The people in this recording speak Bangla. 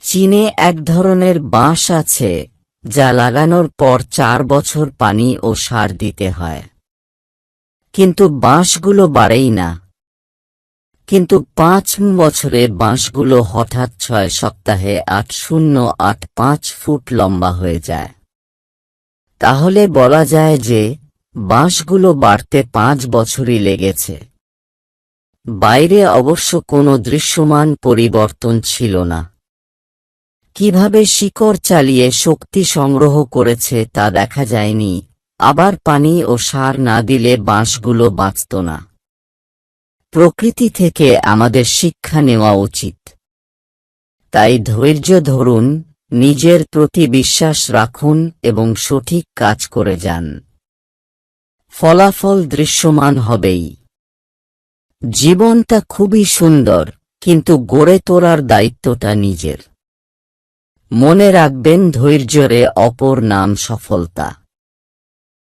চীনে এক ধরনের বাঁশ আছে যা লাগানোর পর 4 বছর পানি ও সার দিতে হয়, কিন্তু বাঁশগুলো বাড়েই না। কিন্তু 5 বছরে বাঁশগুলো হঠাৎ 6 সপ্তাহে 8.085 ফুট লম্বা হয়ে যায়। তাহলে বলা যায় যে বাঁশগুলো বাড়তে 5 বছরই লেগেছে। বাইরে অবশ্য কোনো দৃশ্যমান পরিবর্তন ছিল না। কিভাবে শিকড় চালিয়ে শক্তি সংগ্রহ করেছে তা দেখা যায়নি, আবার পানি ও সার না দিলে বাঁশগুলো বাঁচত না। প্রকৃতি থেকে আমাদের শিক্ষা নেওয়া উচিত। তাই ধৈর্য ধরুন, নিজের প্রতি বিশ্বাস রাখুন এবং সঠিক কাজ করে যান। ফলাফল দৃশ্যমান হবেই। জীবনটা খুবই সুন্দর, কিন্তু গড়ে তোলার দায়িত্বটা নিজের। মনে রাখবেন, ধৈর্যের অপর নাম সফলতা।